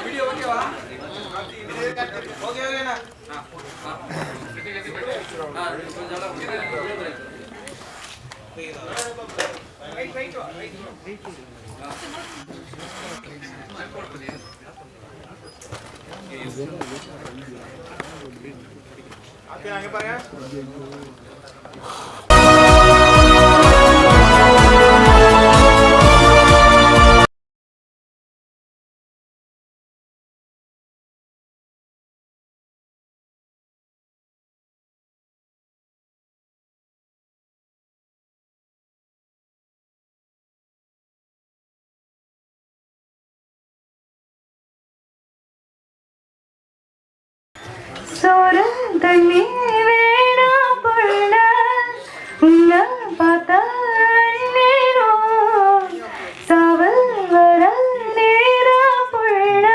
Video ஓகேவா? Okay ஓகேண்ணா. அங்கே பாருங்க. சோறு தண்ணி வேணா பொண்ண உன்ன பார்த்தா நேரம் சாவல் வர நேரா பொண்ண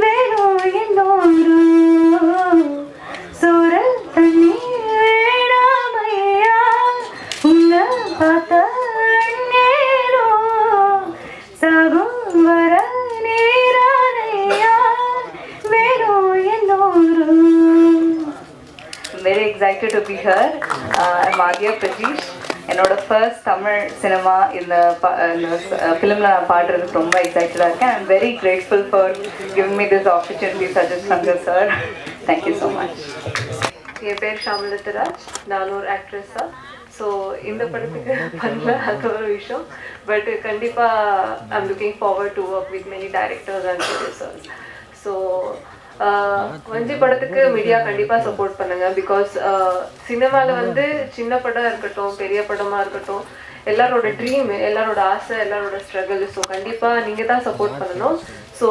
வேணும் என்னோரு சோறு தண்ணி வேணா மையா உன்ன பார்த்தா நேரம் சாகும் வர very excited to be here. I'm Adya Prajesh. என்னோட ஃபர்ஸ்ட் தமிழ் சினிமா இந்த ஃபிலிமில் நான் பாடுறதுக்கு ரொம்ப எக்ஸைட்டடாக இருக்கேன். I'm very grateful for giving me this opportunity suggest Shankar sir. Thank you so much. என் பேர் ஷாமலத்தராஜ், நான் ஒரு ஆக்ட்ரஸ் தான். ஸோ இந்த படத்துக்கு பண்ணல, அது ஒரு விஷயம். பட் கண்டிப்பாக I'm looking forward to work with many directors and producers. So வஞ்சி படத்துக்கு மீடியா கண்டிப்பாக சப்போர்ட் பண்ணுங்க. பிகாஸ் சினிமாவில் வந்து சின்ன படம் இருக்கட்டும், பெரிய படமாக இருக்கட்டும், எல்லாரோட ட்ரீம், எல்லாரோட ஆசை, எல்லாரோட ஸ்ட்ரகிள். ஸோ கண்டிப்பாக நீங்கள் தான் சப்போர்ட் பண்ணணும். ஸோ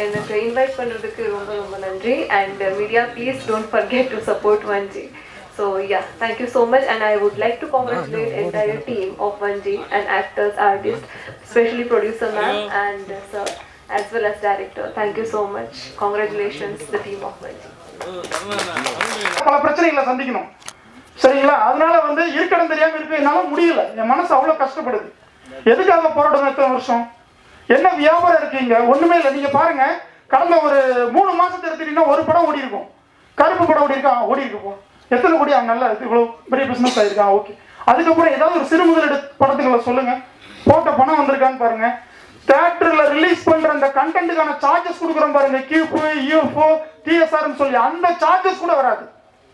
எனக்கு இன்வைட் பண்ணுறதுக்கு ரொம்ப ரொம்ப நன்றி. And media please don't forget to support வஞ்சி. So yeah, thank you so much, and I would like to congratulate entire team of Vanji and actors, artists, especially producer ma'am and sir, as well as director. Thank you so much. Congratulations, the team of Vanji. பல பிரச்சனைகளை சந்திக்கணும், சரிங்களா? அதனால வந்து இருக்கடம் தெரியாம இருக்கு, என்னால முடியல, என் மனசு அவ்வளவு கஷ்டப்படுது. எதுக்காக போராடணும் இத்தனை வருஷம்? என்ன வியாபாரம் இருக்கீங்க? ஒண்ணுமே இல்லை. நீங்க பாருங்க, கடந்த ஒரு 3 மாசத்தை எடுத்துட்டீங்கன்னா ஒரு படம் ஓடி இருக்கும். கருப்பு படம் ஓடி இருக்கா? ஓடி இருக்கு. எத்தனை கோடி அவன் நல்லா இருக்கு, இவ்வளவு பெரிய பிசினஸ் ஆயிருக்கான். ஓகே, அதுக்கப்புறம் ஏதாவது ஒரு சிறு முதலீடு படத்துக்களை சொல்லுங்க, போட்ட பணம் வந்திருக்கான்னு பாருங்க. தியேட்டர்ல ரிலீஸ் பண்ற அந்த கண்டென்ட்டுக்கான சார்ஜஸ் கொடுக்குறோம் பாருங்க, கியூபு, யூஎஃப்ஓ, டிஎஸ்ஆர்னு சொல்லி, அந்த சார்ஜஸ் கூட வராது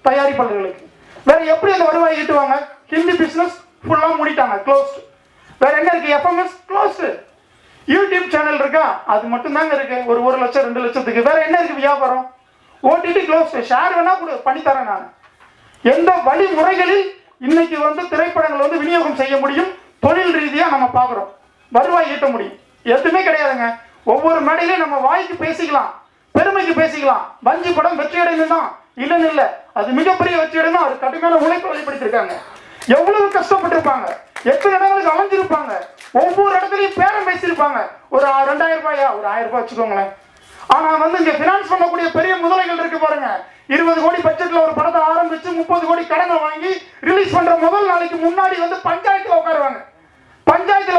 தயாரிப்பாளர்களுக்கு. வேற எப்படி அந்த வருவாய் ஈட்டுவாங்க? ஹிந்தி பிசினஸ் ஃபுல்லா மூடிட்டாங்க, க்ளோஸ்ட். வேற என்ன இருக்கு? FMS closed. யூடியூப் சேனல் இருக்கா? அது மட்டும் தாங்க இருக்கு, ஒரு 1 லட்சம் 2 லட்சத்துக்கு. வேற என்ன இருக்கு வியாபாரம்? OTT closed. ஷேர் வேணா கூட பண்ணித்தரேன் நான். எந்த வழிமுறைகளில் இன்னைக்கு வந்து திரைப்படங்கள் வந்து விநியோகம் செய்ய முடியும், தொழில் ரீதியா நம்ம பார்க்கிறோம், வருவாய் ஈட்ட முடியும்? எதுவுமே கிடையாதுங்க. ஒவ்வொரு மேடையிலையும் நம்ம வாய்க்கு பேசிக்கலாம், பெருமைக்கு பேசிக்கலாம். வஞ்சி படம் வெற்றி அடைந்து தான் இல்லைன்னு இல்லை, அது மிகப்பெரிய வெற்றி அடைந்து அது கடுமையான உழைப்பு வெளிப்படுத்திருக்காங்க. எவ்வளவு கஷ்டப்பட்டிருப்பாங்க, எத்தனை இடங்களுக்கு அலைஞ்சிருப்பாங்க, ஒவ்வொரு இடத்துலையும் பேரம் பேசியிருப்பாங்க. ஒரு 2000 ரூபாயா, ஒரு 1000 ரூபாய் வச்சுக்கோங்களேன். ஆனா வந்து இங்க பினான்ஸ் பண்ணக்கூடிய பெரிய முதலைகள் இருக்கு பாருங்க. 20 கோடி பட்ஜெட்ல ஒரு படத்தை ஆரம்பிச்சு 30 கோடி கடனை வாங்கி ரிலீஸ் பண்ற முதல் நாளைக்கு முன்னாடி வந்து பஞ்சாயத்துல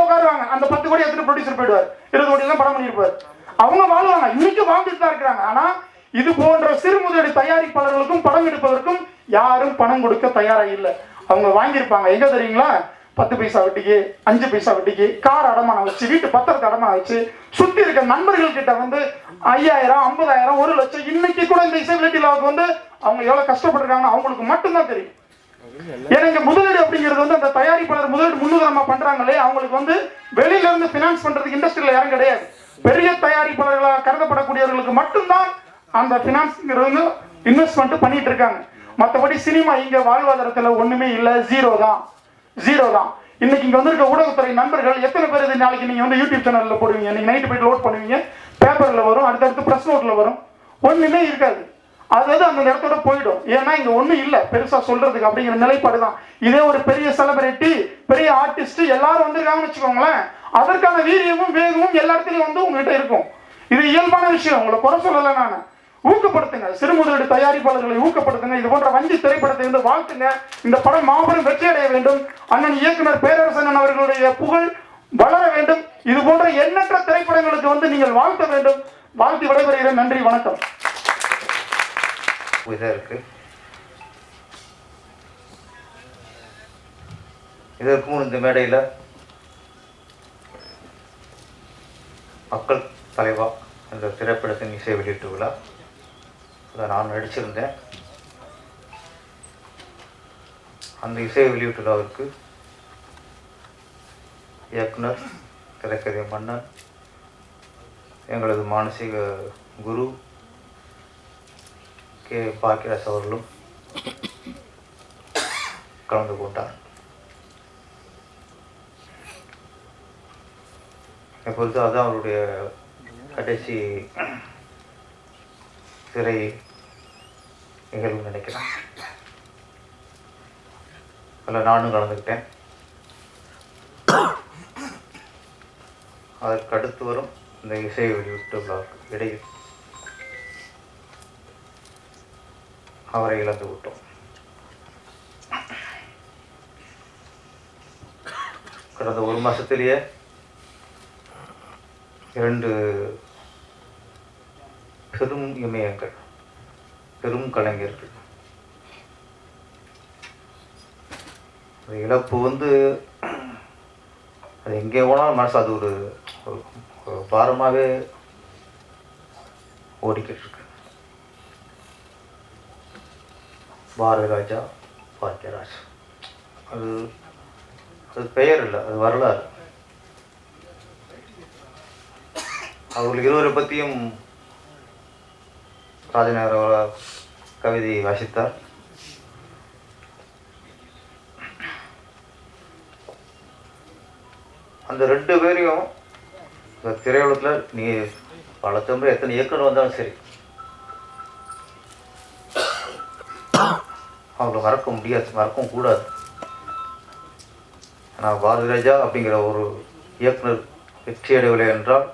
உட்காருவாங்க. அந்த 10 கோடி எடுத்து ப்ரொடியூசர் போயிடுவார், 20 கோடி தான் படம் பண்ணிருப்பாரு. அவங்க வாழ்வாங்க, இன்னைக்கு வாழ்ந்துட்டு தான் இருக்கிறாங்க. ஆனா இது போன்ற சிறு முதலீடு தயாரிப்பாளர்களுக்கும் படம் எடுப்பதற்கும் யாரும் பணம் கொடுக்க தயாரா இல்லை. அவங்க வாங்கியிருப்பாங்க எங்க தெரியுங்களா? 10 பைசா வட்டிக்கு, 5 பைசா வட்டிக்கு, கார் அடமானம் வச்சு, வீட்டு பத்திரத்தை அடமானம் வச்சு, சுத்தி இருக்க நண்பர்கள் கிட்ட வந்து 5000, 50000, 1 லட்சம். இன்னைக்கு கூட இந்த இசைபிலிட்டி லாவுக்கு வந்து அவங்க எவ்வளவு கஷ்டப்பட்டிருக்காங்கன்னு அவங்களுக்கு மட்டும்தான் தெரியும். ஏன்னா முதலீடு அப்படிங்கிறது வந்து அந்த தயாரிப்பாளர் முதலீடு முன்னுதாரணமா பண்றாங்களே, அவங்களுக்கு வந்து வெளியில இருந்து பினான்ஸ் பண்றதுக்கு இண்டஸ்ட்ரியில யாரும் கிடையாது. பெரிய தயாரிப்பாளர்களாக கருதப்படக்கூடியவர்களுக்கு மட்டும்தான் அந்த பினான்ஸ்ங்கிறது இன்வெஸ்ட்மெண்ட் பண்ணிட்டு இருக்காங்க. மற்றபடி சினிமா இங்க வாழ்வாதாரத்துல ஒண்ணுமே இல்லை, ஜீரோ தான். இன்னைக்கு இங்க வந்திருக்க ஊடகத்துறை நண்பர்கள் எத்தனை பேர் இது நாளைக்கு நீங்க வந்து யூடியூப் சேனல்ல போடுவீங்க, நீங்க நைட்டு போயிட்டு லோட் பண்ணுவீங்க, பேப்பர்ல வரும், அடுத்தடுத்து பிரஸ் நோட்ல வரும், ஒண்ணுமே இருக்காது. அதாவது அந்த இடத்தோட போயிடும். ஏன்னா இங்க ஒண்ணும் இல்லை பெருசா சொல்றதுக்கு அப்படிங்கிற நிலைப்பாடு தான். இதே ஒரு பெரிய செலிபிரிட்டி, பெரிய ஆர்டிஸ்ட் எல்லாரும் வந்திருக்காங்கன்னு வச்சுக்கோங்களேன், அதற்கான வீரியமும் வேகமும் எல்லா இடத்துலயும் வந்து உங்ககிட்ட இருக்கும். இது இயல்பான விஷயம், உங்களை குறை சொல்லல. நான் ஊக்கப்படுத்துங்க, சிறு முதலீடு தயாரிப்பாளர்களை ஊக்கப்படுத்துங்க. இது போன்ற வஞ்சி திரைப்படத்தை வந்து வாழ்த்துங்க. இந்த படம் மாபெரும் வெற்றி அடைய வேண்டும். அண்ணன் இயக்குனர் பேரரசன் அவர்களுடைய புகழ் வளர வேண்டும். இது போன்ற எண்ணற்ற திரைப்படங்களுக்கு வந்து நீங்கள் வாழ்த்த வேண்டும். வாழ்த்து விடைபெறுகிறேன். நன்றி, வணக்கம். இருக்கு இதற்கு முன் இந்த மேடையில் மக்கள் தலைவா என்ற திரைப்படத்தின் இசை வெளியீட்டு விழா அதை நான் நடிச்சிருந்தேன். அந்த இசை வெளியீட்டு விழாவிற்கு இயக்குனர், திரைக்கதை மன்னன், எங்களது மானசீக குரு கே பாக்கியராஜ் அவர்களும் கலந்து கொண்டார். இப்பொழுது அதுதான் அவருடைய கடைசி திரை நிகழ்வு நினைக்கிறேன். அதில் நானும் கலந்துக்கிட்டேன். அதற்கு அடுத்து வரும் இந்த இசை வெளியிட்டு விழாவுக்கு இடையில் அவரை இழந்து விட்டோம். கடந்த ஒரு மாதத்திலேயே 2 பெரும் இமயங்கள், பெரும் கலைஞர்கள். அந்த இழப்பு வந்து அது எங்கே போனாலும் மனசு அது ஒரு பாரமாகவே ஓடிக்கிட்டு இருக்கு. பாரதி ராஜா, பாக்கியராஜ், அது பெயர் இல்லை, அது வரலாறு. அவர்கள் இருவரை பற்றியும் ராஜநகர கவிதை வாசித்தார். அந்த 2 பேரையும் இந்த திரையுலகத்தில் நீ பல தம்பி எத்தனை இயக்குனர் வந்தாலும் சரி அவங்களை மறக்க முடியாது, மறக்கவும் கூடாது. ஆனால் பாரதி ராஜா அப்படிங்கிற ஒரு இயக்குனர் வெற்றி அடையவில்லை என்றால்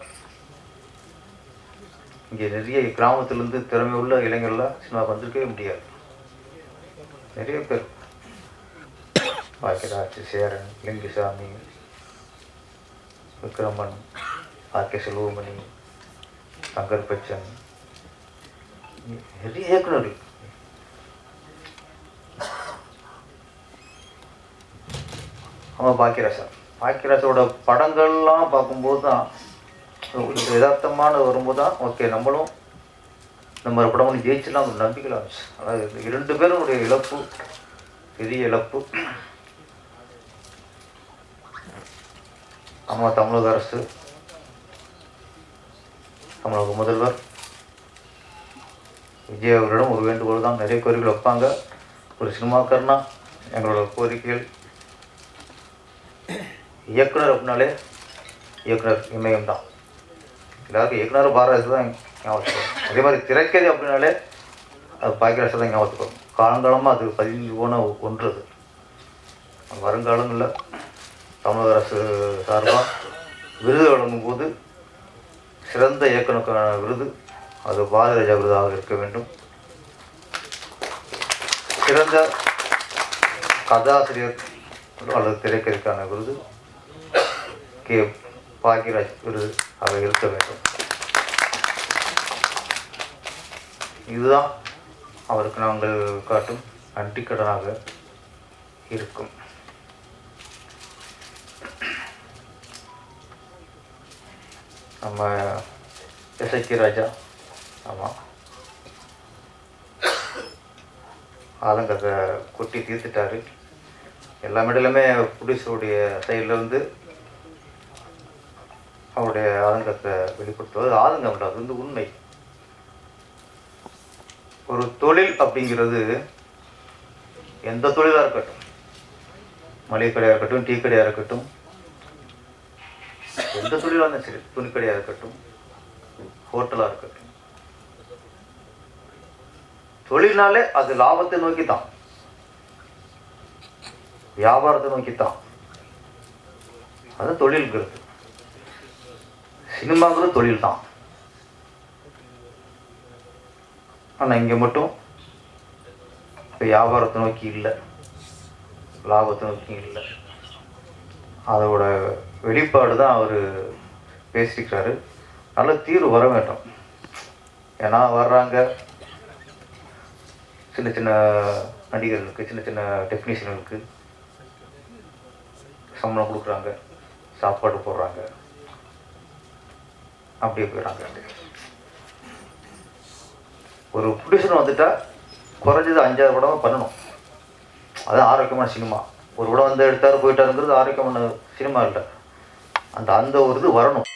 இங்கே நிறைய கிராமத்திலேருந்து திறமை உள்ள இளைஞர்கள்லாம் சினிமா வந்திருக்கவே முடியாது. நிறைய பேர் பாக்கியராஜ், சேரன், லிங்குசாமி, விக்ரமன், ஆர்கே செல்வமணி, சங்கர் பச்சன், நிறைய இயக்குநர்கள். ஆமாம், பாக்கியராஜோட படங்கள்லாம் பார்க்கும்போது தான் யதார்த்தமான வரும்போது தான் ஓகே நம்மளும் நம்ம படம் ஒன்று ஜெயிச்சுலாம் ஒரு நம்பிக்கையில் இருந்துச்சு. அதாவது 2 பேருடைய இழப்பு பெரிய இழப்பு. நம்ம தமிழக அரசு, தமிழக முதல்வர் விஜய் அவர்களிடம் ஒரு வேண்டுகோள் தான். நிறைய கோரிக்கைகள் வைப்பாங்க. ஒரு சினிமாக்காரனா எங்களோட கோரிக்கைகள் இயக்குனர் அப்படின்னாலே இயக்குனர் இமயம் தான். எல்லாருக்கும் இயக்குனர் பாரதி தான் ஞாபகத்துக்கு. அதே மாதிரி திரைக்கதை அப்படின்னாலே அது பாக்கியராஜ் தான் ஞாபகத்துக்கு. காலங்காலமாக அது பதிந்து போன ஒன்று. அது வருங்காலங்களில் தமிழக அரசு சார்பாக விருது வழங்கும் போது சிறந்த இயக்குனருக்கான விருது அது பாரதி ராஜா விருதாக இருக்க வேண்டும். சிறந்த கதாசிரியர் அல்லது திரைக்கதைக்கான விருது கே பாக்கியராஜ் விருது ஆக இருக்க வேண்டும். இதுதான் அவருக்கு நாங்கள் காட்டும் நன்றிக்கடனாக இருக்கும். நம்ம இசைக்கு ராஜா, ஆமாம், ஆலங்கத்தை கொட்டி தீர்த்துட்டாரு. எல்லா மெடலுமே ப்ரொடியூசருடைய சைடில் வந்து அவருடைய ஆதங்கத்தை வெளிப்படுத்துவது ஆதங்கம் இல்லை, அது வந்து உண்மை. ஒரு தொழில் அப்படிங்கிறது எந்த தொழிலாக இருக்கட்டும், மளிகை கடையாக இருக்கட்டும், டீ கடையாக இருக்கட்டும், எந்த தொழிலாக இருந்தாலும் சரி, துணிக்கடையாக இருக்கட்டும், ஹோட்டலாக இருக்கட்டும், தொழில்னாலே அது லாபத்தை நோக்கி தான், வியாபாரத்தை நோக்கி தான். அது தொழில்ங்கிறது. சினிமாங்கிறது தொழில் தான். ஆனால் இங்கே மட்டும் வியாபாரத்தை நோக்கி இல்லை, லாபத்தை நோக்கி இல்லை. அதோட வெளிப்பாடு தான் அவர் பேசிக்கிறாரு. நல்ல தீர்வு வர வேண்டும். ஏன்னா வர்றாங்க சின்ன சின்ன நடிகர்களுக்கு, சின்ன சின்ன டெக்னீஷியனுக்கு சம்பளம் கொடுக்குறாங்க, சாப்பாடு போடுறாங்க, அப்படியே போயிடறாங்க. ஒரு ப்ரொடியூசர் வந்துட்டா குறைஞ்சது 5-6 படம் பண்ணணும். அதுதான் ஆரோக்கியமான சினிமா. ஒரு படம் வந்து எடுத்தார் போயிட்டாருங்கிறது ஆரோக்கியமான சினிமா இல்லை. அந்த ஒரு இது வரணும்.